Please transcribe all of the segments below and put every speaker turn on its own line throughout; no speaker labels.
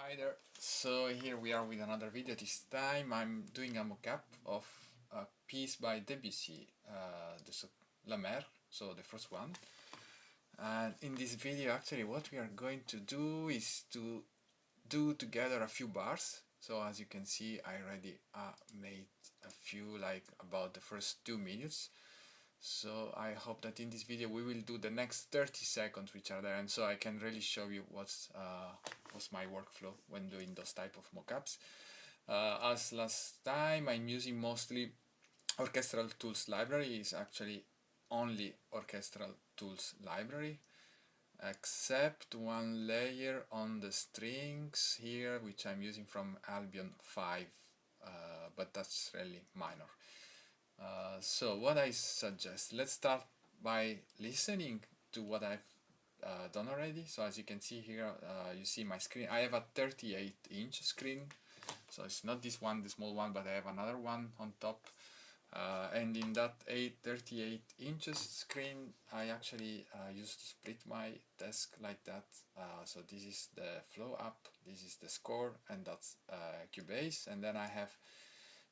Hi there, so here we are with another video. This time I'm doing a mockup of a piece by Debussy, La Mer, so the first one. And in this video actually what we are going to do is to do together a few bars. So as you can see I already made a few, like about the first 2 minutes. So I hope that in this video we will do the next 30 seconds which are there, and so I can really show you what's my workflow when doing those type of mockups. As last time, I'm using mostly Orchestral Tools library. Is actually only Orchestral Tools library, except one layer on the strings here which I'm using from Albion 5, but that's really minor. So what I suggest, let's start by listening to what I've done already. So as you can see here, you see my screen. I have a 38-inch screen, so it's not this one, the small one, but I have another one on top. And in that 38 inches screen, I actually used to split my desk like that. So this is the flow up, this is the score, and that's Cubase, and then I have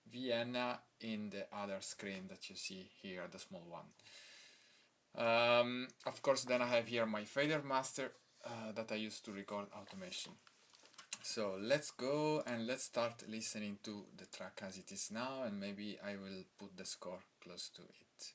Vienna in the other screen that you see here, the small one. Of course, then I have here my fader master that I use to record automation. So let's go and let's start listening to the track as it is now, and maybe I will put the score close to it.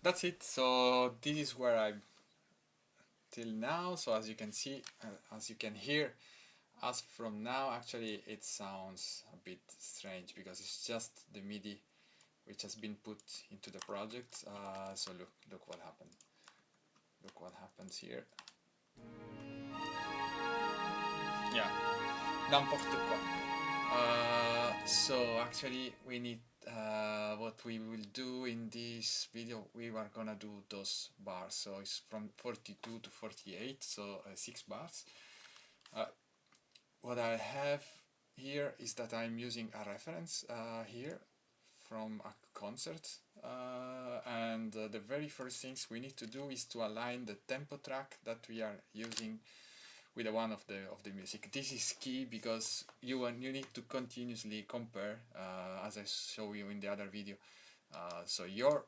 That's it. So this is where I'm till now. So as you can see, as you can hear, as from now, actually it sounds a bit strange because it's just the MIDI which has been put into the project. So look what happened. Look what happens here. Yeah, n'importe quoi. So actually we need what we will do in this video, we are gonna do those bars. So it's from 42 to 48, so 6 bars. What I have here is that I'm using a reference here from a concert, and the very first things we need to do is to align the tempo track that we are using with the one of the music. This is key because you need to continuously compare, as I show you in the other video, so your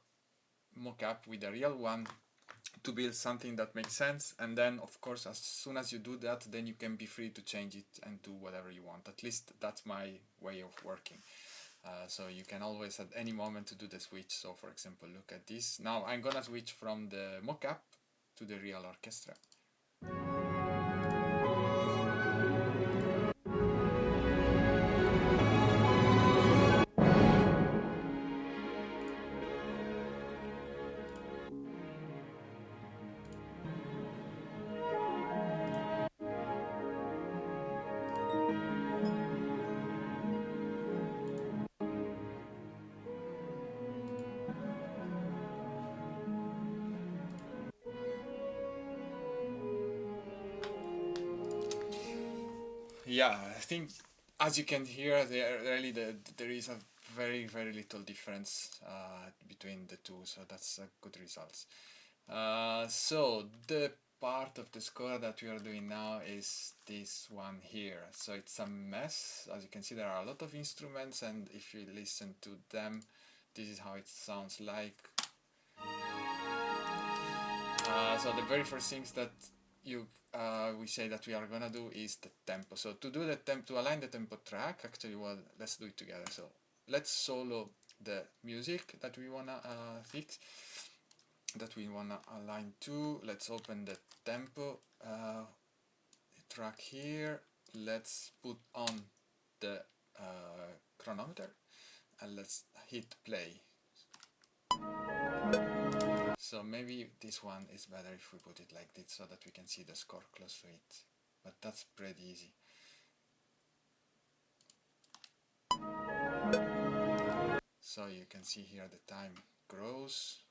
mockup with the real one to build something that makes sense, and then of course as soon as you do that, then you can be free to change it and do whatever you want. At least that's my way of working. so you can always at any moment to do the switch. So for example, look at this. Now I'm gonna switch from the mockup to the real orchestra. Yeah, I think as you can hear, there is a very little difference between the two, so that's a good result. So the part of the score that we are doing now is this one here. So it's a mess. As you can see, there are a lot of instruments, and if you listen to them, this is how it sounds like. So the very first things that we say that we are gonna do is the tempo. So to do the to align the tempo track, actually, well, let's do it together. So let's solo the music that we wanna fix, that we wanna align to. Let's open the tempo track here. Let's put on the chronometer and let's hit play. So maybe this one is better if we put it like this so that we can see the score close to it, but that's pretty easy. So you can see here the time grows.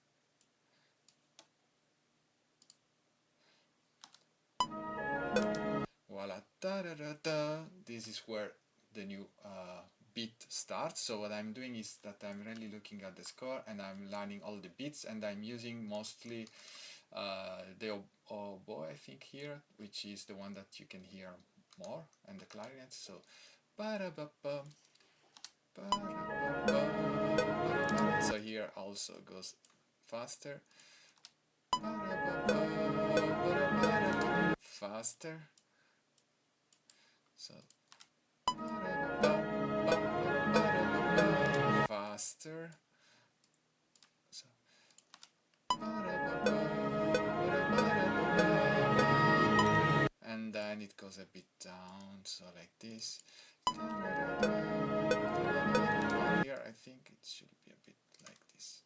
Voila, da da da da. This is where the new beat starts. So what I'm doing is that I'm really looking at the score and I'm lining all the beats, and I'm using mostly the oboe, I think, here, which is the one that you can hear more, and the clarinet. So so here also goes faster, faster. So faster. So and then it goes a bit down, so like this. Here I think it should be a bit like this.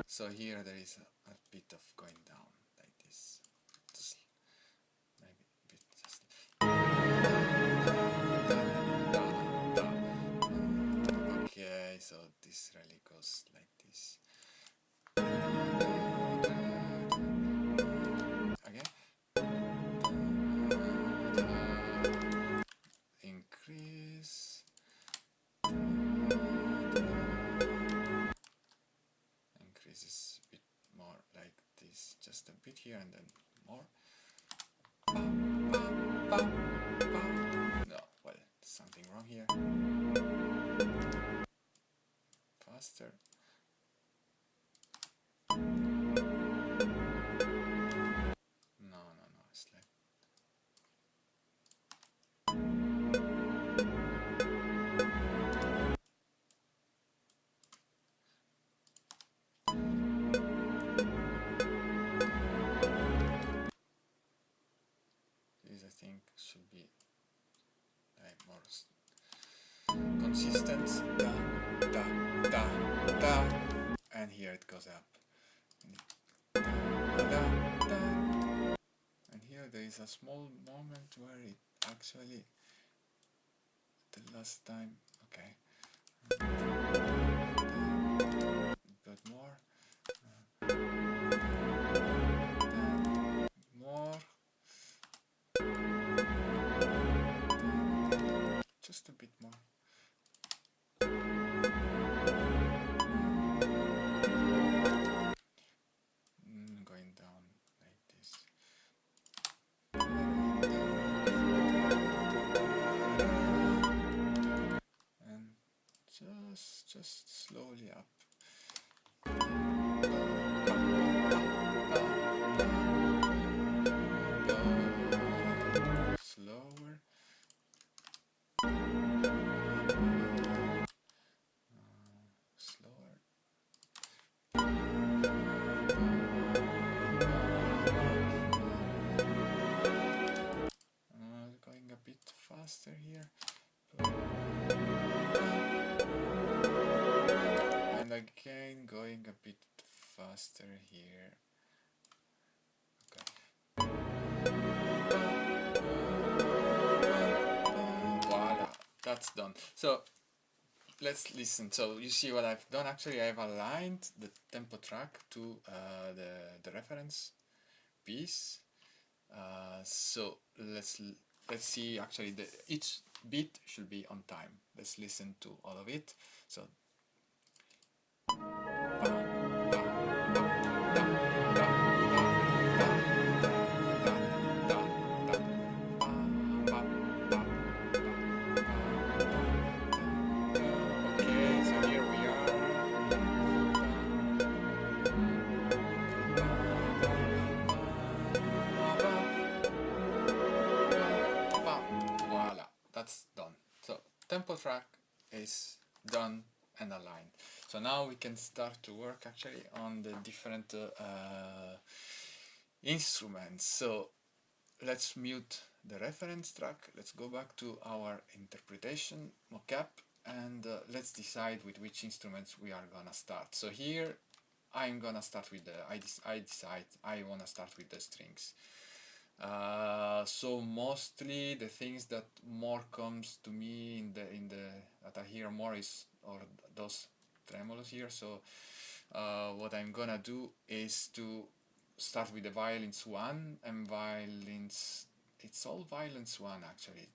So here there is a bit of going down like this. Just maybe a bit just. Okay, so this really goes like this. Okay. Increase. Increases a bit more like this, just a bit here and then more. No, well, something wrong here. Faster. No, it's like. This I think should be like more consistent. Da, da, da, da. And here it goes up. Da, da, da. And here there is a small moment where it actually, the last time, okay. But more. More. Just a bit more. Going down like this. And just slowly up. mind going a bit faster here. Voila, that's done. So let's listen. So you see what I've done. Actually, I've aligned the tempo track to the reference piece. So let's see. Actually, each beat should be on time. Let's listen to all of it. So. That's done. So tempo track is done and aligned. So now we can start to work actually on the different instruments. So let's mute the reference track. Let's go back to our interpretation mockup and let's decide with which instruments we are gonna start. So here I'm gonna start with the I decide I wanna start with the strings. So mostly the things that more comes to me in the that I hear more is those tremolos here. So what I'm gonna do is to start with the violins 1 and violins. It's all violins 1 actually.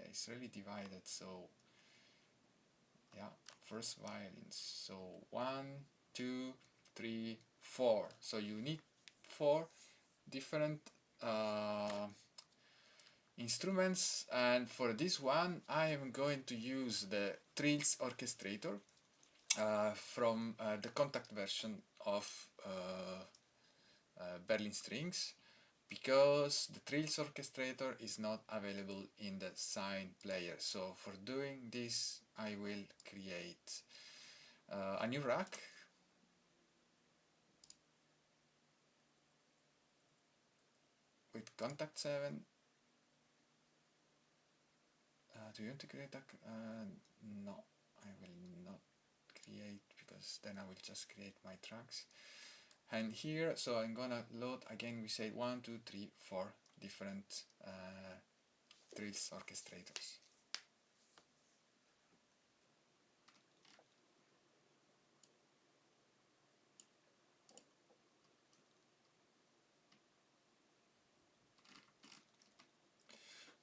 It's really divided. So yeah, first violins. So 1, 2, 3, 4. So you need 4 different instruments, and for this one I am going to use the Trills Orchestrator from the contact version of Berlin Strings, because the Trills Orchestrator is not available in the Sine player. So for doing this I will create a new rack with contact 7. Do you want to create that? No, I will not create, because then I will just create my tracks. And here, so I'm gonna load again. We say 1, 2, 3, 4 different Trills orchestrators.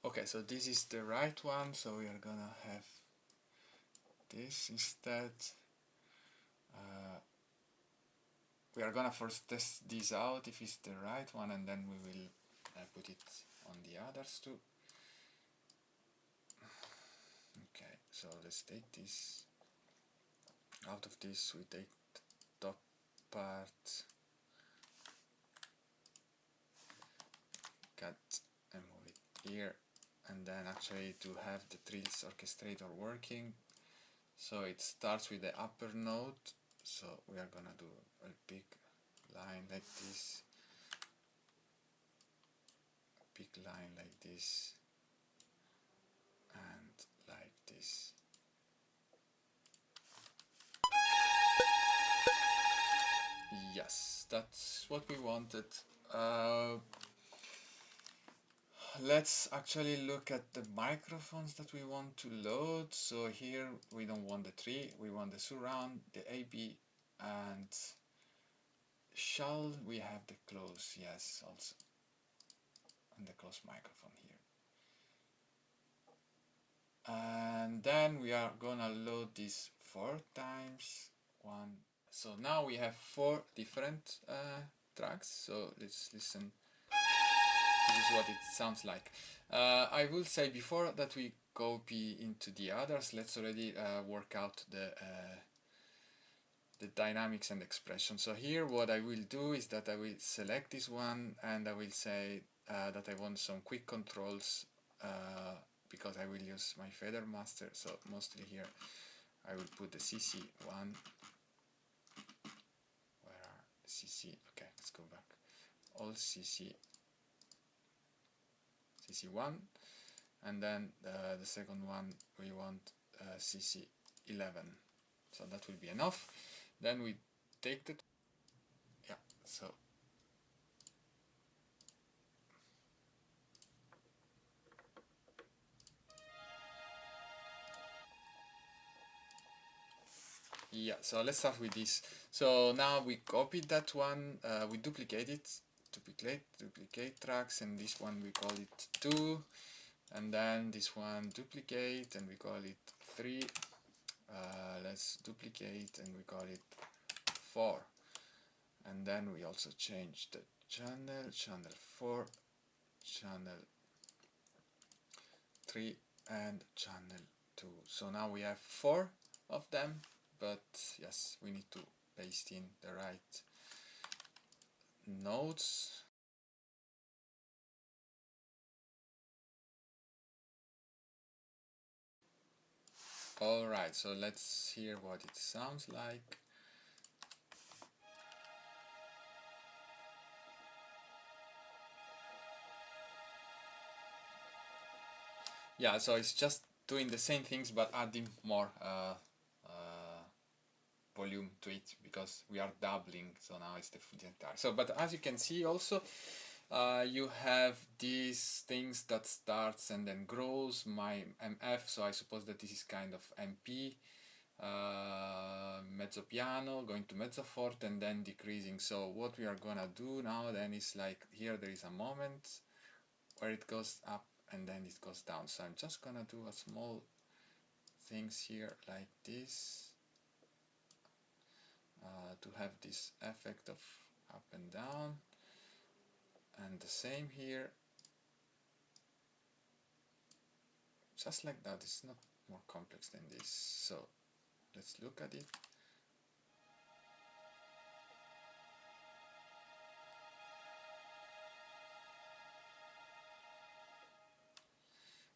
Okay, so this is the right one, so we are gonna have this instead. We are gonna first test this out if it's the right one, and then we will put it on the others too. Okay, so let's take this out of this. We take the top part, cut and move it here, and then actually to have the Trills Orchestrator working, so it starts with the upper note. So we are gonna do a big line like this, a big line like this, and like this. Yes, that's what we wanted. Let's actually look at the microphones that we want to load. So here we don't want the 3, we want the surround, the AB, and shall we have the close? Yes, also, and the close microphone here. And then we are gonna load this 4 times 1. So now we have 4 different tracks. So let's listen. This is what it sounds like. I will say before that we copy into the others, let's already work out the dynamics and expression. So here what I will do is that I will select this one and I will say that I want some quick controls because I will use my fader master. So mostly here I will put the CC1. Where are CC? Okay, let's go back. All CC1, and then the second one we want CC11, so that will be enough. Then we take the, yeah, so yeah, so let's start with this. So now we copied that one, we duplicate it, duplicate tracks, and this one we call it 2, and then this one duplicate and we call it 3. Let's duplicate and we call it 4, and then we also change the channel 4, channel 3, and channel 2. So now we have 4 of them, but yes, we need to paste in the right notes. Alright, so let's hear what it sounds like. Yeah, so it's just doing the same things but adding more volume to it because we are doubling, so now it's the entire. So, but as you can see also, you have these things that starts and then grows, my MF, so I suppose that this is kind of MP, mezzo piano, going to mezzo forte and then decreasing. So what we are gonna do now then is like, here there is a moment where it goes up and then it goes down. So I'm just gonna do a small things here like this, to have this effect of up and down, and the same here, just like that. It's not more complex than this. So let's look at it.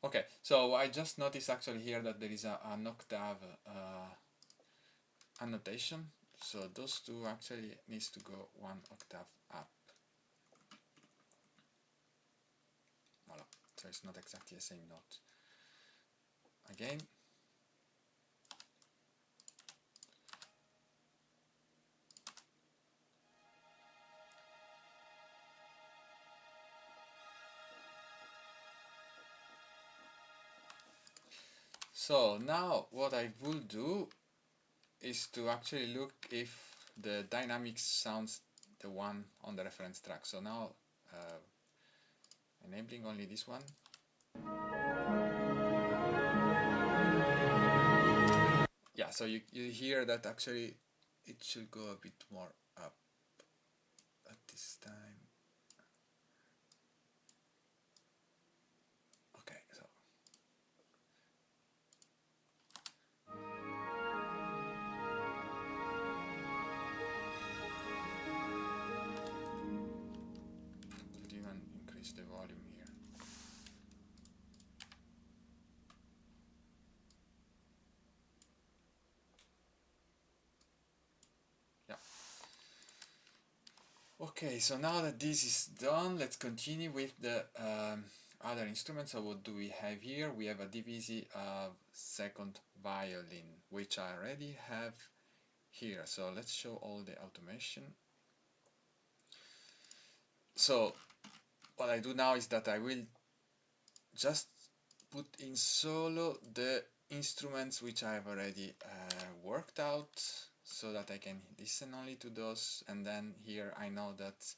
Okay, so I just noticed actually here that there is an octave annotation, so those two actually needs to go 1 octave up. Voila. So it's not exactly the same note. Again. So now what I will do is to actually look if the dynamics sounds the one on the reference track. So now enabling only this one. Yeah, so you hear that actually it should go a bit more up at this time. Okay, so could even increase the volume here. Yeah. Okay, so now that this is done, let's continue with the other instruments. So what do we have here? We have a Debussy second violin, which I already have here. So let's show all the automation. So what I do now is that I will just put in solo the instruments which I have already worked out, so that I can listen only to those, and then here I know that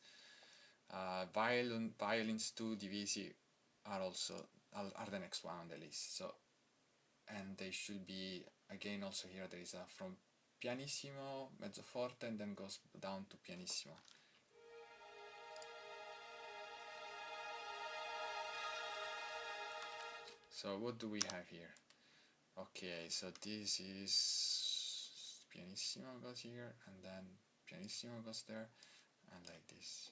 violins 2 Debussy are also are the next one on the list. So, and they should be again also here. There is a from pianissimo, mezzo forte, and then goes down to pianissimo. So what do we have here? Okay, so this is pianissimo goes here, and then pianissimo goes there, and like this.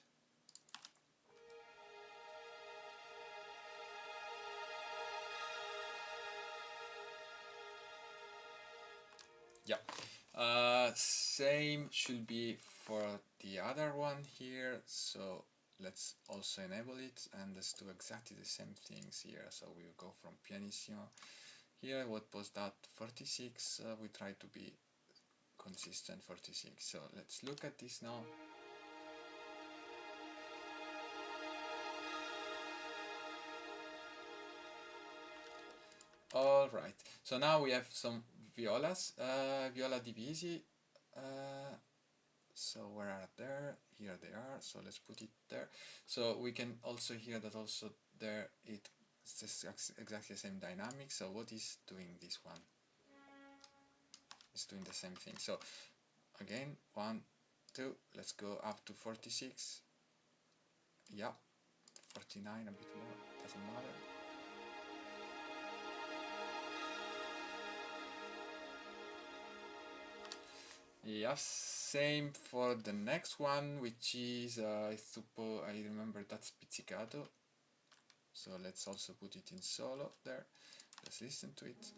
Yeah, same should be for the other one here. So let's also enable it, and let's do exactly the same things here. So we will go from pianissimo. Here, what was that? 46. We try to be consistent 46. So let's look at this now. All right, so now we have some violas, viola divisi. So where are there? Here they are. So let's put it there. So we can also hear that also there it's exactly the same dynamic. So what is doing this one? It's doing the same thing. So again, 1, 2. Let's go up to 46. Yeah, 49, a bit more. Doesn't matter. Yes, same for the next one, which is I suppose I remember that's pizzicato. So let's also put it in solo there. Let's listen to it.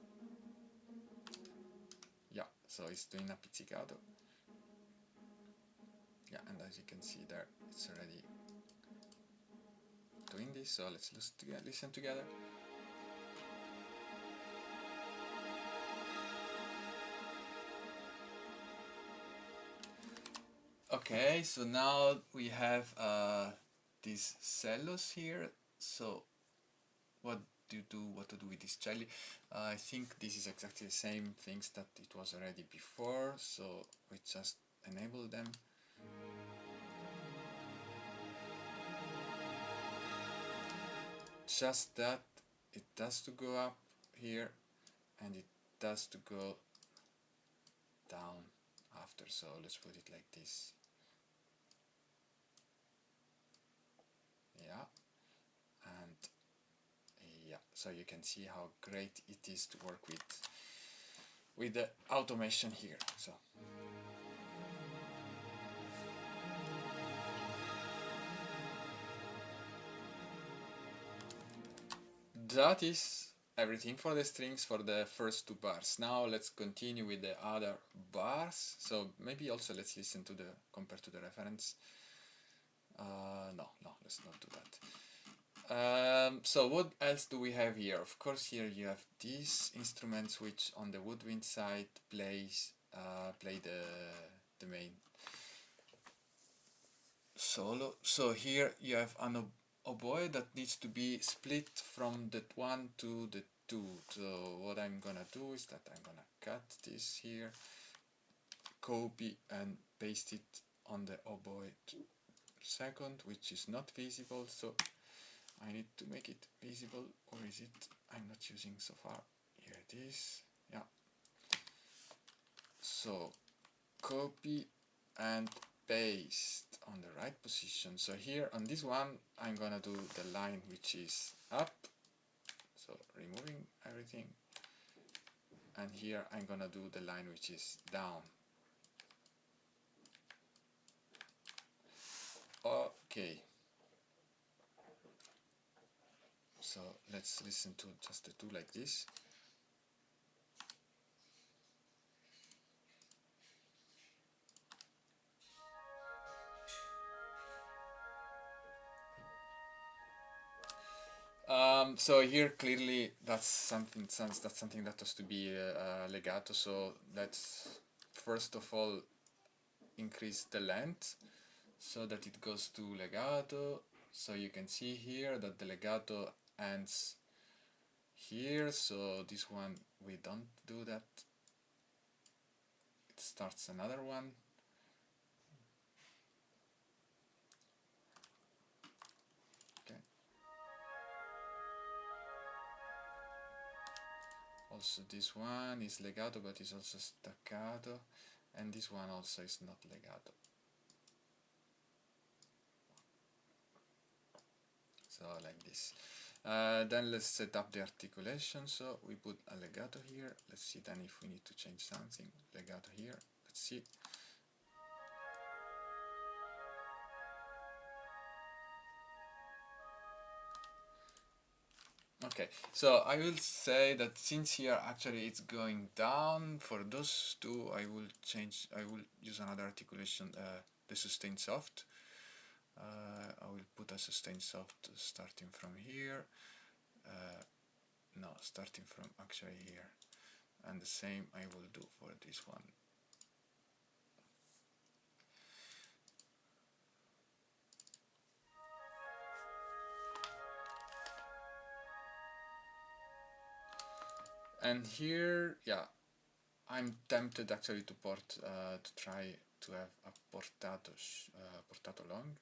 Yeah, so it's doing a pizzicato. Yeah, and as you can see there, it's already doing this. So let's listen together. Okay, so now we have these cellos here. So what to do with this cello? I think this is exactly the same things that it was already before, so we just enable them. Just that it does to go up here and it does to go down after, so let's put it like this. Yeah, and yeah, so you can see how great it is to work with the automation here. So that is everything for the strings for the first 2 bars. Now let's continue with the other bars. So maybe also let's listen to the compared to the reference. No, let's not do that. So what else do we have here? Of course, here you have these instruments which on the Woodwind side play the main solo. So here you have an oboe that needs to be split from the 1 to the 2. So what I'm gonna do is that I'm gonna cut this here, copy and paste it on the oboe second, which is not visible, so I need to make it visible. Or is it? I'm not using so far. Here it is. Yeah. So copy and paste on the right position. So here on this one I'm gonna do the line which is up, so removing everything, and here I'm gonna do the line which is down. Okay, so let's listen to just the 2 like this. So here clearly that's something that has to be legato. So let's first of all increase the length so that it goes to legato. So you can see here that the legato ends here. So this one we don't do that. It starts another one. Also this one is legato, but is also staccato, and this one also is not legato. So like this. Then let's set up the articulation. So we put a legato here. Let's see then if we need to change something. Legato here. Let's see. Okay, so I will say that since here actually it's going down, for those 2 I will use another articulation, the sustain soft. I will put a sustain soft starting from here, no, starting from actually here, and the same I will do for this one. And here, yeah, I'm tempted actually to port to try to have a portato long.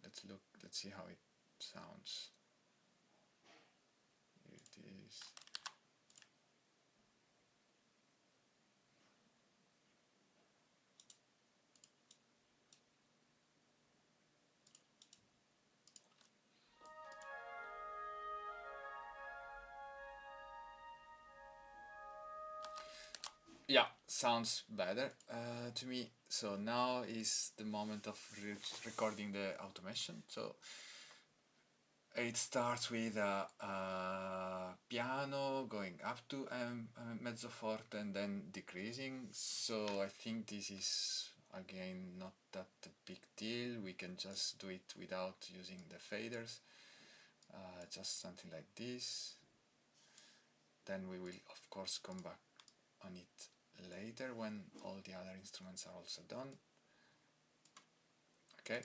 Let's see how it sounds. Here it is. Yeah, sounds better to me. So now is the moment of recording the automation. So it starts with a piano going up to mezzo forte and then decreasing. So I think this is again not that a big deal. We can just do it without using the faders. Just something like this. Then we will of course come back on it later when all the other instruments are also done. Okay.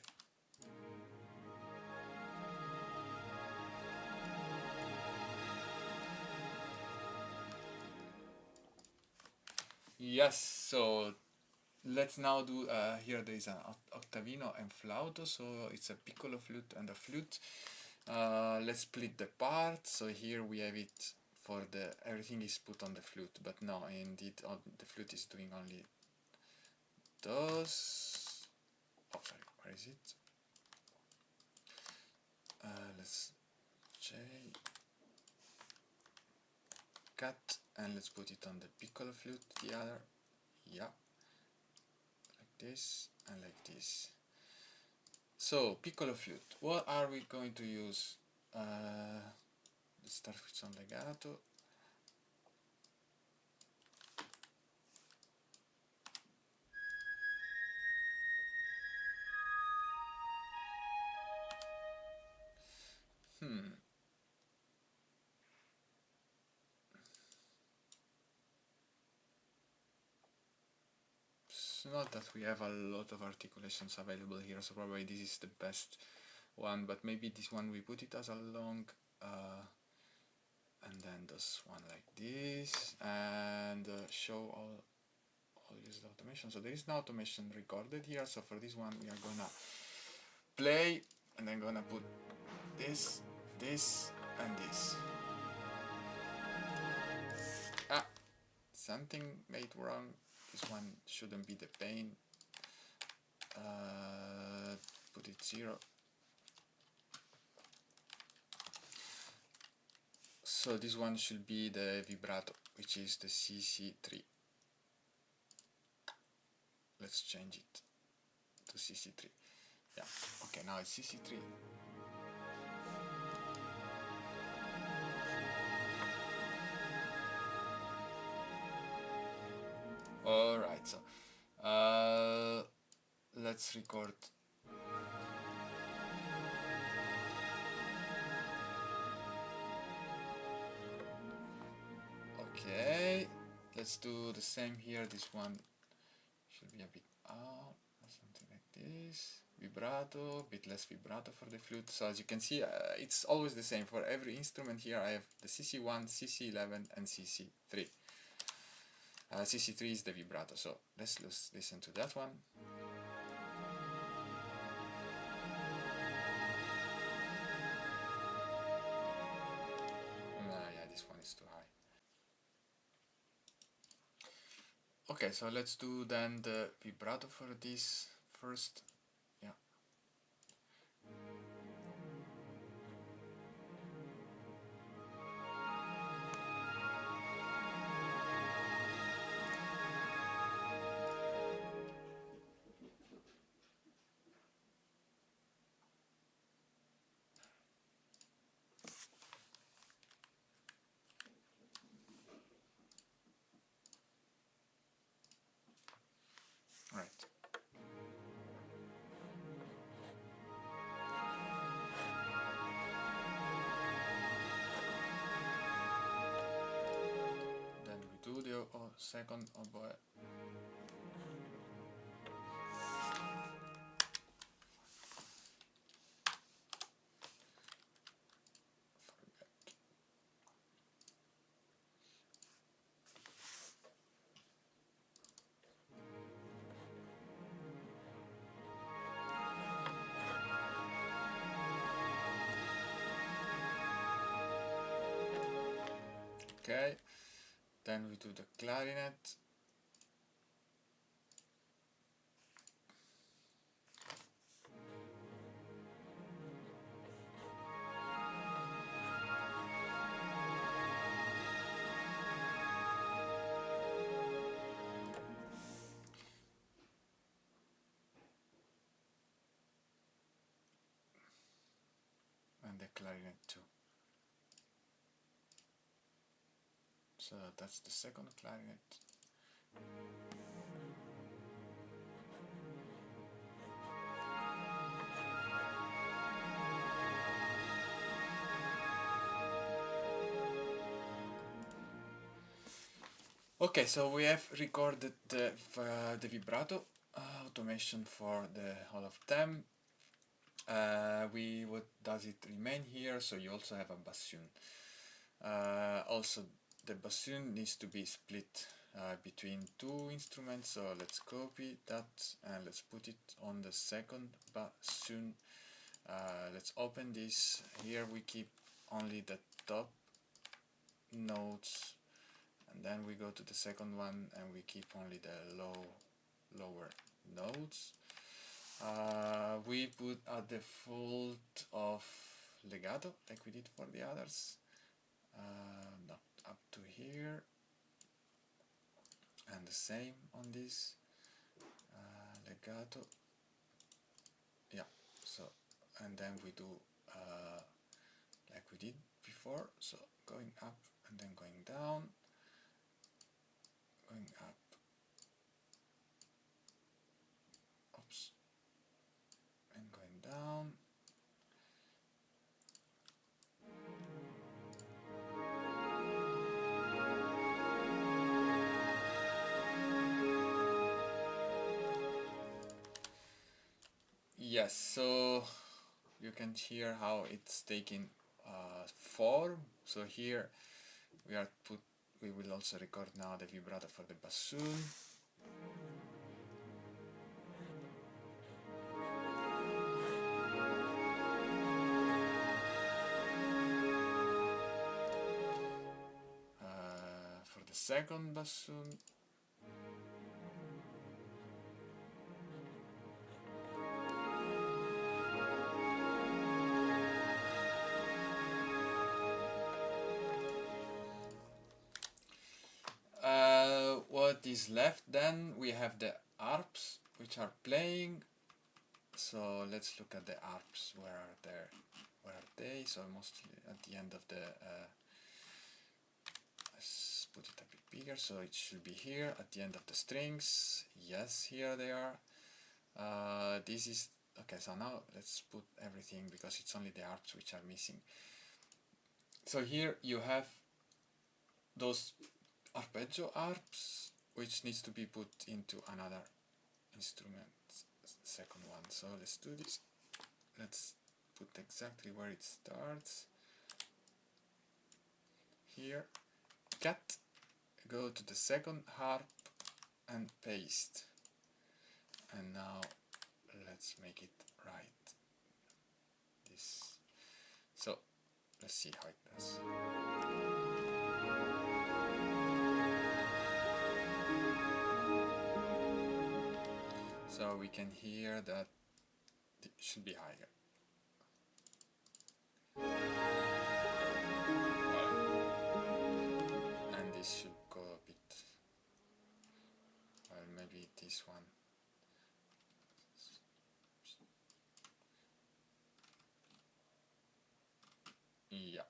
Yes, so let's now do, here there is an ottavino and flauto, so it's a piccolo flute and a flute. Let's split the parts, so here we have it for everything is put on the flute, but no, indeed the flute is doing only those. Oh, sorry, where is it? Let's cut and let's put it on the piccolo flute, the other, yeah, like this and like this. So piccolo flute, what are we going to use? Let's start with some legato. It's not that we have a lot of articulations available here, so probably this is the best one, but maybe this one we put it as a long, and then this one like this, and show all use the automation. So there is no automation recorded here, so for this one we are gonna play and then gonna put this, this, and this. Ah, something made wrong. This one shouldn't be the pain. Put it 0. So this one should be the vibrato, which is the CC3. Let's change it to CC3. Yeah, okay, now it's CC3. Alright, so let's record. Okay, let's do the same here. This one should be a bit out, something like this. Vibrato, a bit less vibrato for the flute. So as you can see, it's always the same. For every instrument here I have the CC1, CC11 and CC3. CC3 is the vibrato, so let's listen to that one. Yeah, this one is too high. Okay, so let's do then the vibrato for this first. Yeah. Right. Then we do the second oboe. Okay, then we do the clarinet. And the clarinet too. So that's the second clarinet. Okay, so we have recorded the vibrato automation for the all of them. What does it remain here? So you also have a bassoon. Also, the bassoon needs to be split between two instruments. So let's copy that and let's put it on the second bassoon. Let's open this. Here we keep only the top notes, and then we go to the second one and we keep only the lower notes. We put a default of legato like we did for the others, not up to here, and the same on this legato. Yeah, so and then we do like we did before, so going up and then going down, going up, oops, and going down. Yes, so you can hear how it's taking form. So here we will also record now the vibrato for the bassoon. For the second bassoon. What is left then? We have the harps which are playing. So let's look at the harps. Where are they? So mostly at the end of the let's put it a bit bigger, so it should be here at the end of the strings. Yes, here they are. This is okay. So now let's put everything, because it's only the harps which are missing. So here you have those arpeggio harps, which needs to be put into another instrument, second one. So let's do this. Let's put exactly where it starts. Here, cut, go to the second harp and paste. And now let's make it right. This. So let's see how it does. So we can hear that it should be higher. And this should go a bit, well, maybe this one. Yeah.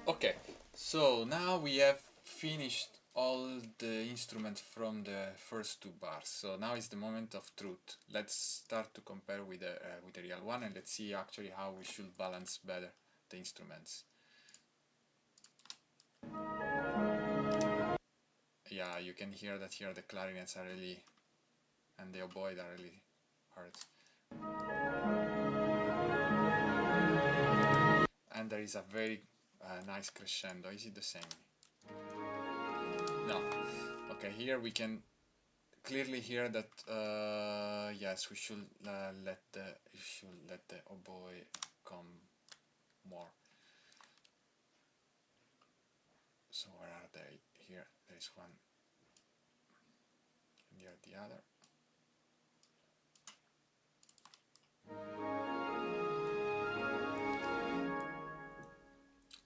Okay, so now we have finished all the instruments from the first two bars. So now is the moment of truth. Let's start to compare with the real one, and let's see actually how we should balance better the instruments. Yeah, you can hear that here the clarinets are really, and the oboe are really hard. And there is a very nice crescendo. Is it the same? No. Okay, here we can clearly hear that yes, we should let the oboe come more. So where are they? Here, there is one near the other.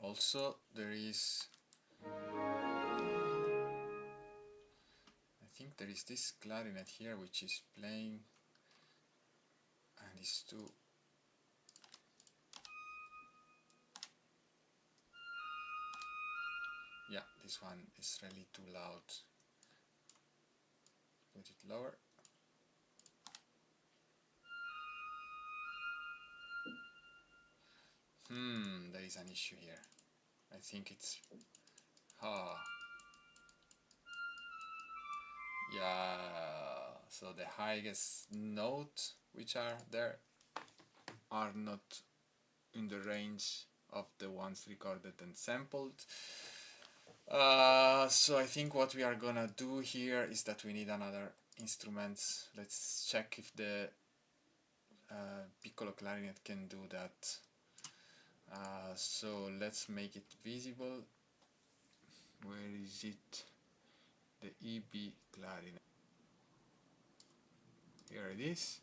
Also, there is, I think there is this clarinet here which is playing, and these two. Yeah, this one is really too loud. Put it lower. There is an issue here. I think it's yeah, so the highest notes which are there are not in the range of the ones recorded and sampled. So I think what we are gonna do here is that we need another instrument. Let's check if the piccolo clarinet can do that. So let's make it visible. Where is it? The EB clarinet. Here it is.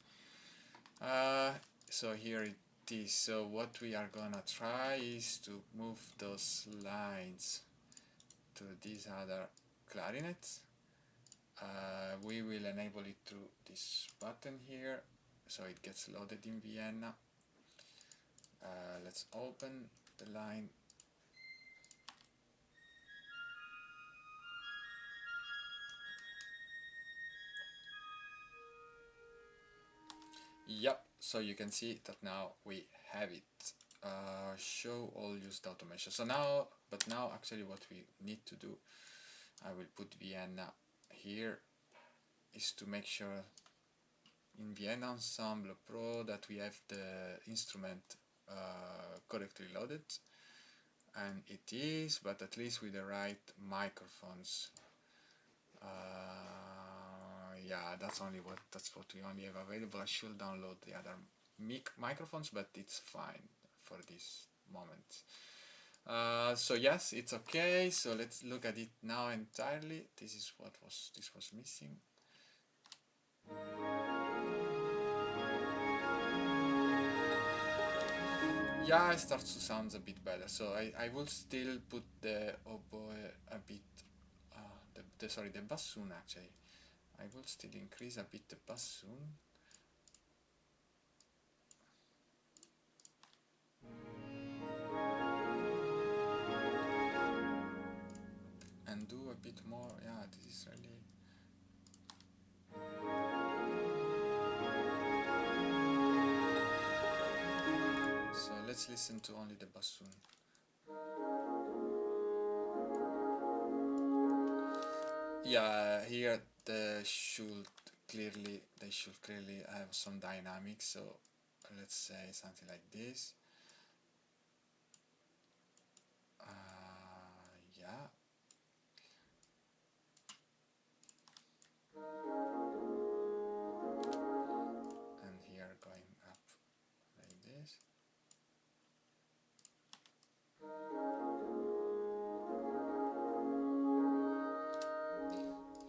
So here it is. So what we are gonna try is to move those lines to these other clarinets. We will enable it through this button here, so it gets loaded in Vienna. Let's open the line. Yep, so you can see that now we have it. Show all used automation. So now, but now actually what we need to do, I will put Vienna here, is to make sure in Vienna Ensemble Pro that we have the instrument correctly loaded, and it is, but at least with the right microphones. Yeah, that's what we only have available. I should download the other microphones, but it's fine for this moment. So yes, it's okay. So let's look at it now entirely. This is what was missing. Yeah, it starts to sound a bit better. So I will still put the oboe a bit, the bassoon actually. I will still increase a bit the bassoon. And do a bit more. Yeah, this is really. So let's listen to only the bassoon. Yeah, here they should clearly have some dynamics. So let's say something like this. Yeah. And here going up like this.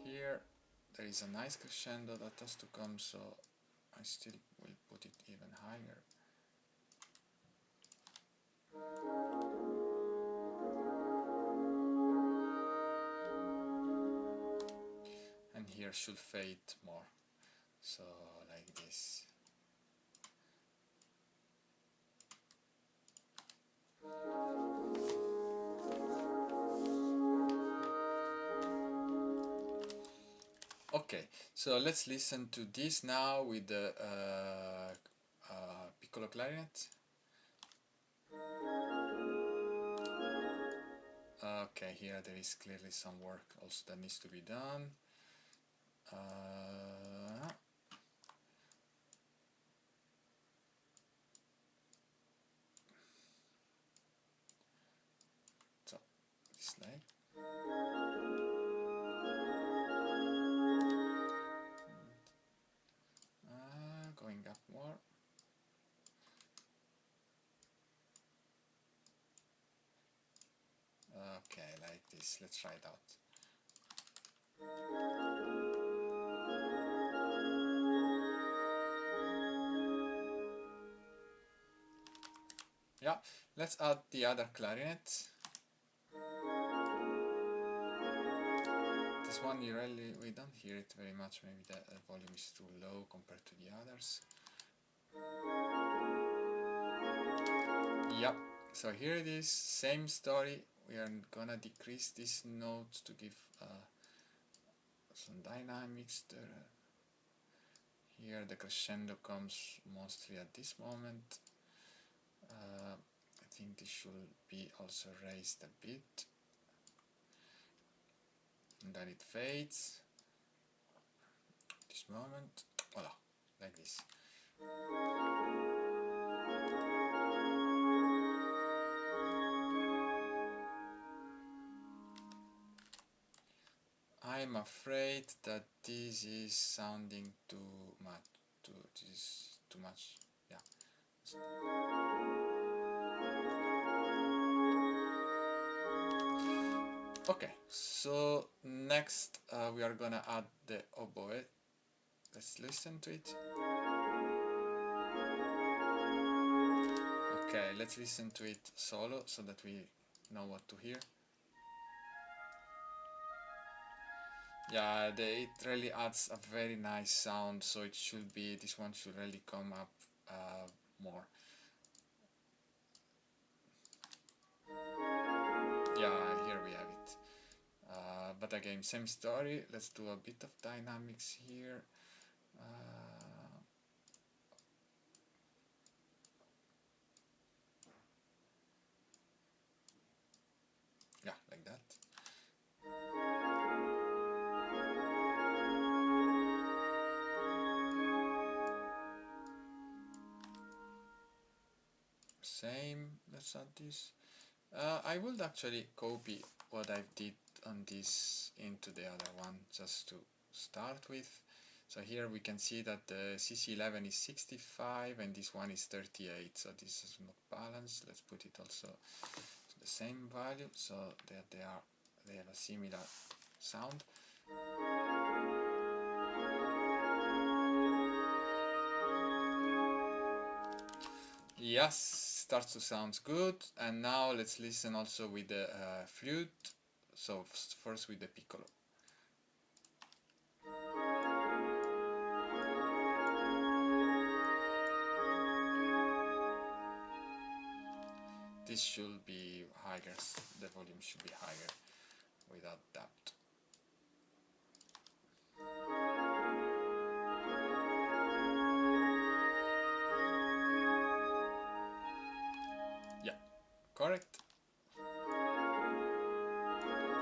Here there is a nice crescendo that has to come, so I still will put it even higher. And here should fade more, so like this. Okay, so let's listen to this now with the piccolo clarinet. Okay, here there is clearly some work also that needs to be done. So this leg. this. Let's try it out. Yeah, let's add the other clarinet. This one we don't hear it very much, maybe the volume is too low compared to the others. Yep, so here it is, same story. We are gonna decrease this note to give some dynamics there. Here the crescendo comes mostly at this moment. I think this should be also raised a bit. And then it fades. This moment, voila, like this. I'm afraid that this is sounding too much. This is too much. Yeah. Okay. So next we are gonna add the oboe. Let's listen to it. Okay, let's listen to it solo so that we know what to hear. Yeah, it really adds a very nice sound, so it should be, this one should really come up more. Yeah, here we have it. But again, same story. Let's do a bit of dynamics here. Yeah, like that. Same, let's add this. I would actually copy what I did on this into the other one just to start with. So here we can see that the CC11 is 65 and this one is 38, so this is not balanced. Let's put it also to the same value so that they have a similar sound. Yes, starts to sound good. And now let's listen also with the flute. So first with the piccolo. This should be higher, the volume should be higher without doubt. Yeah, correct.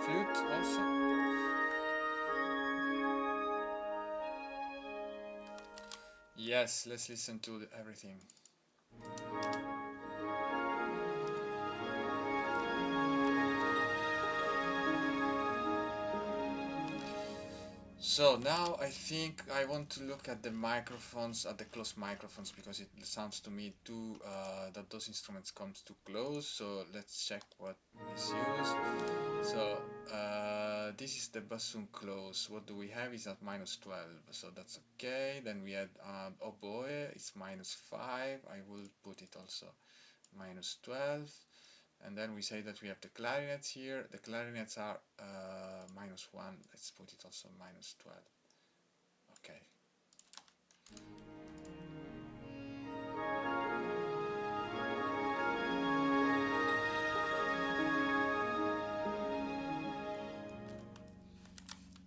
Flute also. Yes, let's listen to everything. So now I think I want to look at the microphones, at the close microphones, because it sounds to me too that those instruments come too close. So let's check what is used. So this is the bassoon close. What do we have is at -12, so that's okay. Then we had oboe, it's -5. I will put it also -12. And then we say that we have the clarinets here. The clarinets are -1. Let's put it also -12. Okay.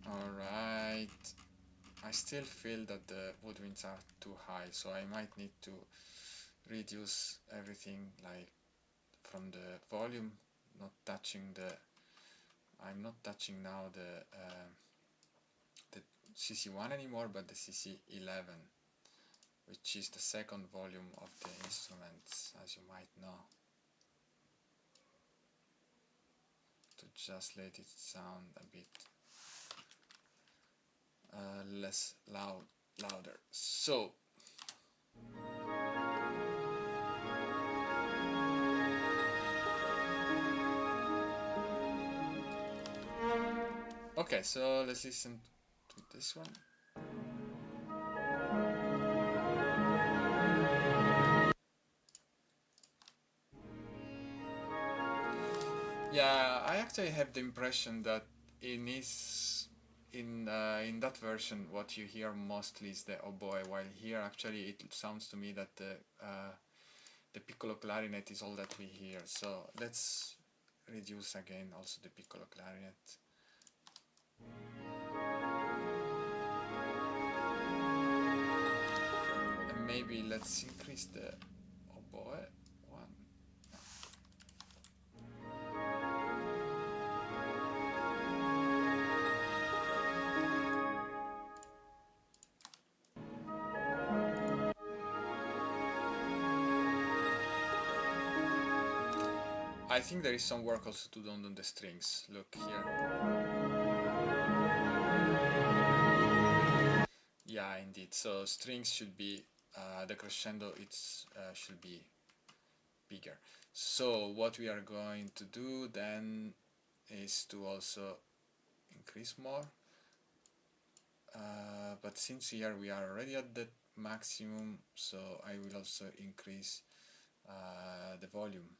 Alright. I still feel that the woodwinds are too high, so I might need to reduce everything, like from the volume, not touching the, I'm not touching now the CC1 anymore, but the CC11, which is the second volume of the instruments, as you might know, to just let it sound a bit less louder. So Okay, so let's listen to this one. Yeah, I actually have the impression that in that version, what you hear mostly is the oboe, while here actually it sounds to me that the piccolo clarinet is all that we hear. So let's reduce again also the piccolo clarinet. And maybe let's increase the oboe one. I think there is some work also to do on the strings. Look here. Yeah, indeed. So strings should be the crescendo. Should be bigger. So what we are going to do then is to also increase more. But since here we are already at the maximum, so I will also increase the volume.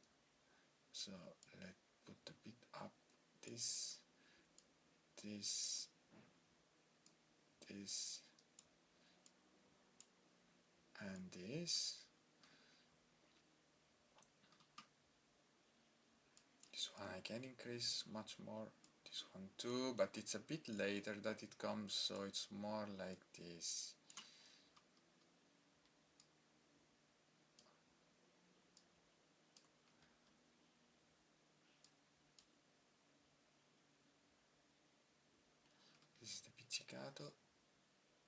So let's put a bit up this, this, this, and this. This one I can increase much more. This one too, but it's a bit later that it comes, so it's more like this. This is the pizzicato,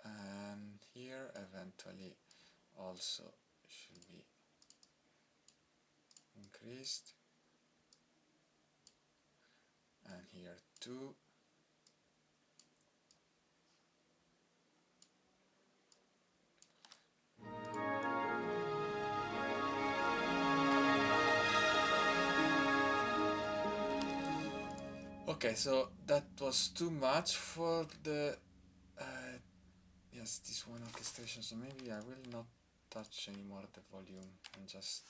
and here eventually also should be increased, and here too. Okay, so that was too much for the yes, this one orchestration, so maybe I will not touch anymore the volume and just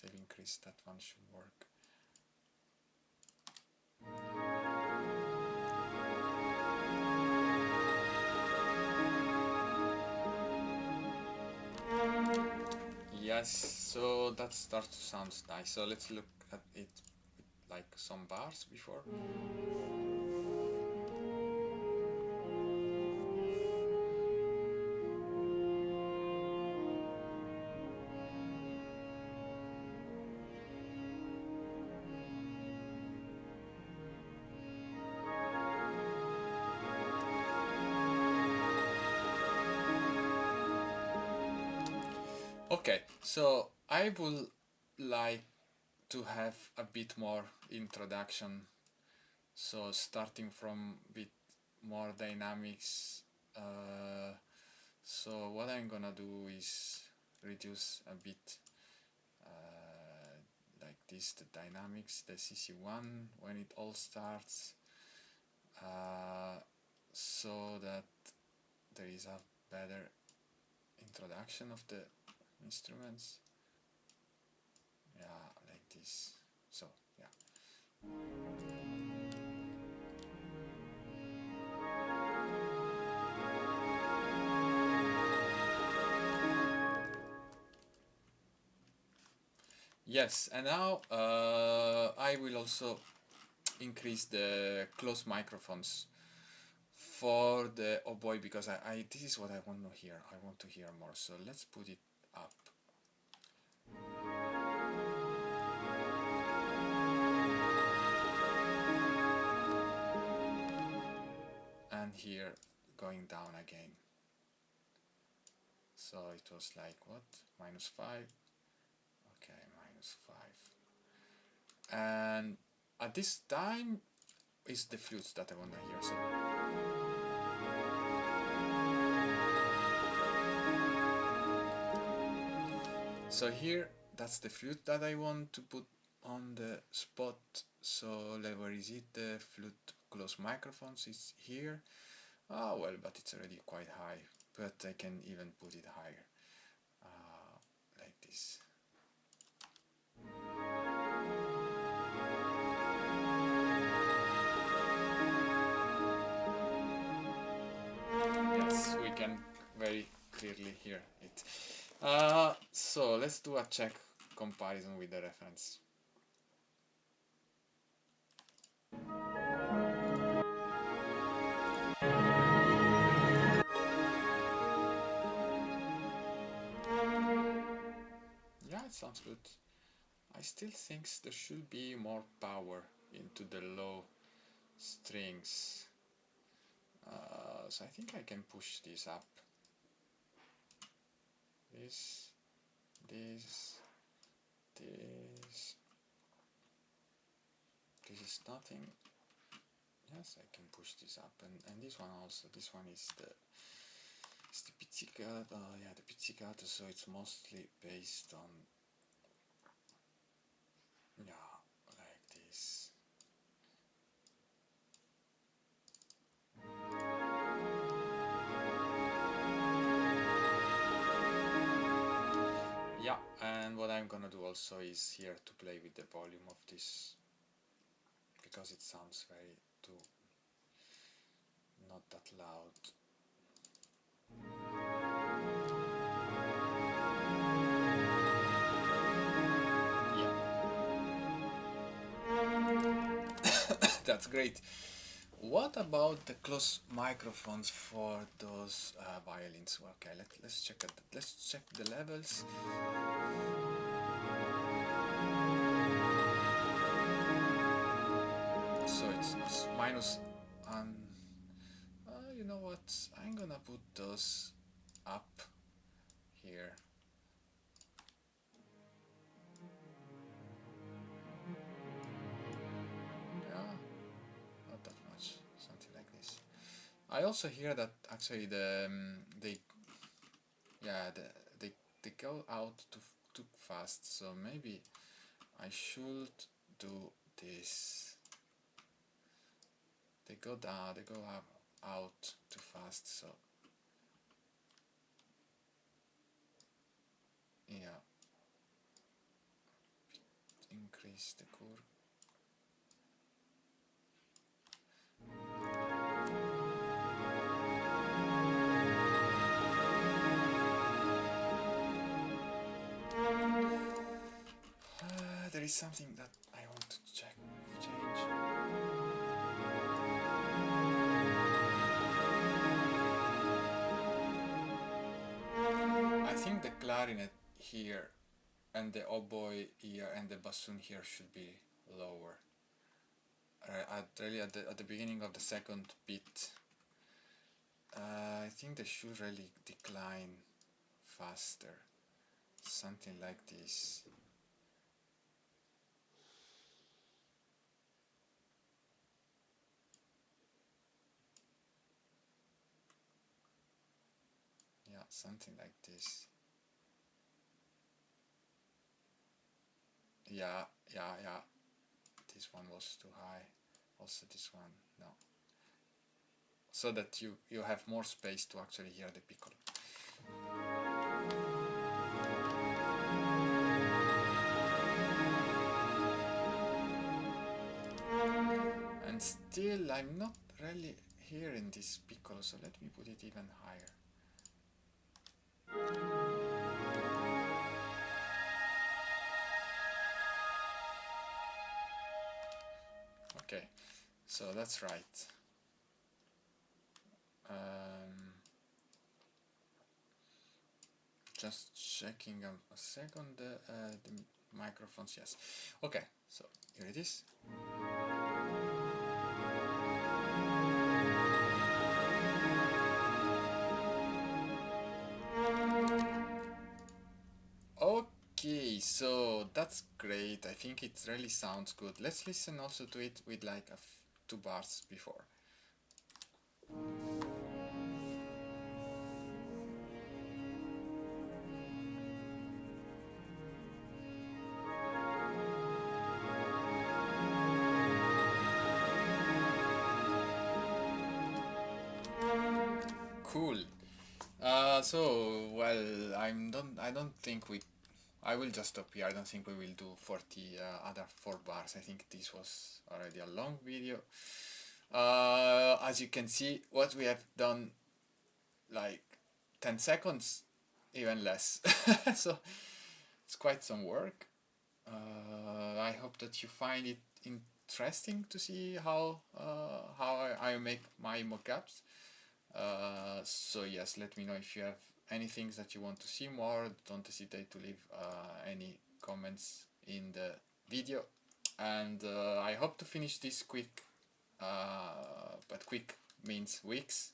have increased. That one should work. Yes, so that starts to sound nice. So let's look at it with like some bars before. Okay, so I would like to have a bit more introduction. So starting from a bit more dynamics. So what I'm gonna do is reduce a bit like this, the dynamics, the CC1 when it all starts, so that there is a better introduction of the instruments. Yeah, like this. So yeah. Yes, and now I will also increase the close microphones for the oboe, because this is what I want to hear. I want to hear more. So let's put it up. And here going down again. So it was like what? -5. Okay, -5. And at this time is the flutes that I want to hear. So here, that's the flute that I want to put on the spot. So where is it? The flute close microphones is here. Oh well, but it's already quite high, but I can even put it higher, like this. Yes, we can very clearly hear it. So let's do a check comparison with the reference. Yeah, it sounds good. I still think there should be more power into the low strings. So I think I can push this up. This. This is nothing. Yes, I can push this up, and this one also. This one is the pizzicato. Yeah, the pizzicato. So it's mostly based on, yeah, like this. Yeah, and what I'm gonna do also is here to play with the volume of this, because it sounds very too not that loud. Yeah. That's great. What about the close microphones for those violins? Okay, let's check it. Let's check the levels. So it's minus, and you know what? I'm gonna put those up here. Yeah, not that much. Something like this. I also hear that actually they go out too fast. So maybe I should do this. They go down, they go out too fast, so yeah, increase the curve. There is something that I want to change. I think the clarinet here and the oboe here and the bassoon here should be lower. Really at the beginning of the second beat, I think they should really decline faster. Something like this. Yeah, something like this. Yeah. This one was too high. Also this one, no. So that you have more space to actually hear the piccolo. And still I'm not really hearing this piccolo, so let me put it even higher. Okay, so that's right. Just checking a second the microphones. Yes. Okay, so here it is. Okay, so that's great. I think it really sounds good. Let's listen also to it with like 2 bars before. I don't think I will just stop here. I don't think we will do 40 other 4 bars. I think this was already a long video. As you can see, what we have done, like 10 seconds, even less. So it's quite some work. I hope that you find it interesting to see how I make my mockups. So yes, let me know if you have any things that you want to see more. Don't hesitate to leave any comments in the video, and I hope to finish this quick, but quick means weeks,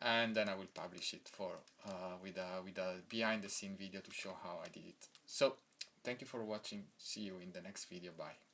and then I will publish it for with a behind the scene video to show how I did it. So thank you for watching. See you in the next video. Bye.